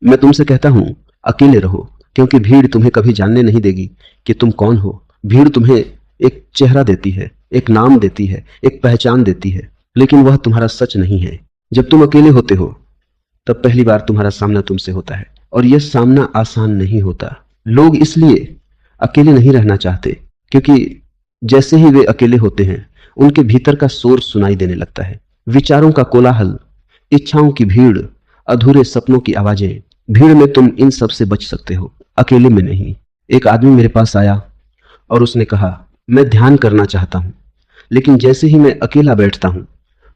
मैं तुमसे कहता हूं, अकेले रहो, क्योंकि भीड़ तुम्हें कभी जानने नहीं देगी कि तुम कौन हो। भीड़ तुम्हें एक चेहरा देती है, एक नाम देती है, एक पहचान देती है, लेकिन वह तुम्हारा सच नहीं है। जब तुम अकेले होते हो तब पहली बार तुम्हारा सामना तुमसे होता है, और यह सामना आसान नहीं होता। लोग इसलिए अकेले नहीं रहना चाहते क्योंकि जैसे ही वे अकेले होते हैं उनके भीतर का शोर सुनाई देने लगता है। विचारों का कोलाहल, इच्छाओं की भीड़, अधूरे सपनों की आवाजें। भीड़ में तुम इन सब से बच सकते हो, अकेले में नहीं। एक आदमी मेरे पास आया और उसने कहा, मैं ध्यान करना चाहता हूं, लेकिन जैसे ही मैं अकेला बैठता हूं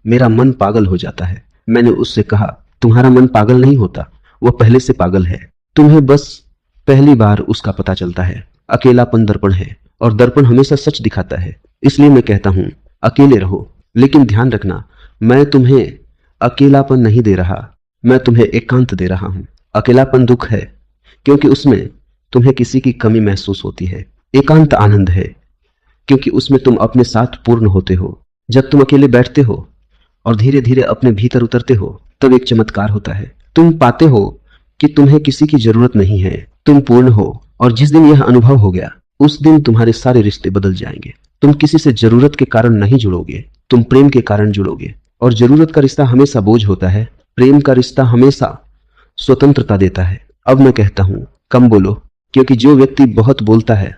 मेरा मन पागल हो जाता है। मैंने उससे कहा, तुम्हारा मन पागल नहीं होता, वह पहले से पागल है। तुम्हें बस पहली बार उसका पता चलता है। अकेलापन दर्पण है और दर्पण हमेशा सच दिखाता है। इसलिए मैं कहता हूं, अकेले रहो, लेकिन ध्यान रखना, मैं तुम्हें अकेलापन नहीं दे रहा, मैं तुम्हें एकांत दे रहा हूं। अकेलापन दुख है क्योंकि उसमें तुम्हें किसी की कमी महसूस होती है। एकांत आनंद है क्योंकि उसमें तुम अपने साथ पूर्ण होते हो। जब तुम अकेले बैठते हो और धीरे धीरे अपने भीतर उतरते हो तब एक चमत्कार होता है। तुम पाते हो कि तुम्हें किसी की जरूरत नहीं है, तुम पूर्ण हो। और जिस दिन यह अनुभव हो गया उस दिन तुम्हारे सारे रिश्ते बदल जाएंगे। तुम किसी से जरूरत के कारण नहीं जुड़ोगे, तुम प्रेम के कारण जुड़ोगे। और जरूरत का रिश्ता हमेशा बोझ होता है, प्रेम का रिश्ता हमेशा स्वतंत्रता देता है। अब मैं कहता हूं, कम बोलो, क्योंकि जो व्यक्ति बहुत बोलता है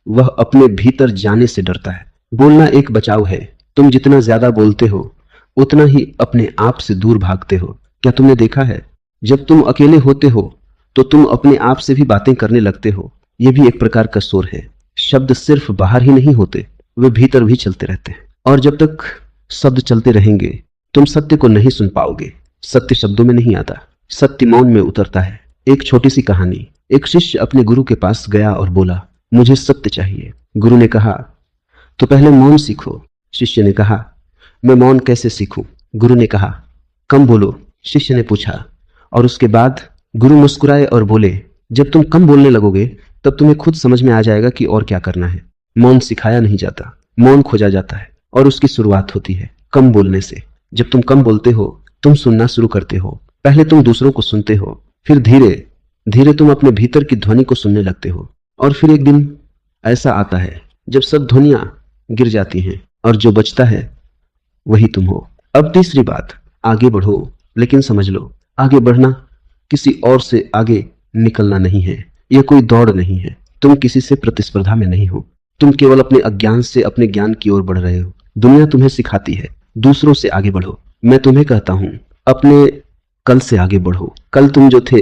वह अपने भीतर जाने से डरता है। बोलना एक बचाव है। तुम जितना ज्यादा बोलते हो उतना ही अपने आप से दूर भागते हो। क्या तुमने देखा है, जब तुम अकेले होते हो तो तुम अपने आप से भी बातें करने लगते हो। यह भी एक प्रकार का शोर है। शब्द सिर्फ बाहर ही नहीं होते, वे भीतर भी चलते रहते हैं। और जब तक शब्द चलते रहेंगे तुम सत्य को नहीं सुन पाओगे। सत्य शब्दों में नहीं आता, सत्य मौन में उतरता है। एक छोटी सी कहानी। एक शिष्य अपने गुरु के पास गया और बोला, मुझे सत्य चाहिए। गुरु ने कहा, तो पहले मौन सीखो। शिष्य ने कहा, मैं मौन कैसे सीखूं? गुरु ने कहा, कम बोलो। शिष्य ने पूछा, और उसके बाद गुरु मुस्कुराए और बोले, जब तुम कम बोलने लगोगे तब तुम्हें खुद समझ में आ जाएगा कि और क्या करना है। मौन सिखाया नहीं जाता, मौन खोजा जाता है, और उसकी शुरुआत होती है कम बोलने से। जब तुम कम बोलते हो तुम सुनना शुरू करते हो। पहले तुम दूसरों को सुनते हो, फिर धीरे धीरे तुम अपने भीतर की ध्वनि को सुनने लगते हो। और फिर एक दिन ऐसा आता है जब सब ध्वनियां गिर जाती हैं और जो बचता है वही तुम हो। अब तीसरी बात, आगे बढ़ो, लेकिन समझ लो, आगे बढ़ना किसी और से आगे निकलना नहीं है। यह कोई दौड़ नहीं है। तुम किसी से प्रतिस्पर्धा में नहीं हो। तुम केवल अपने अज्ञान से अपने ज्ञान की ओर बढ़ रहे हो। दुनिया तुम्हें सिखाती है दूसरों से आगे बढ़ो। मैं तुम्हें कहता हूं, अपने कल से आगे बढ़ो। कल तुम जो थे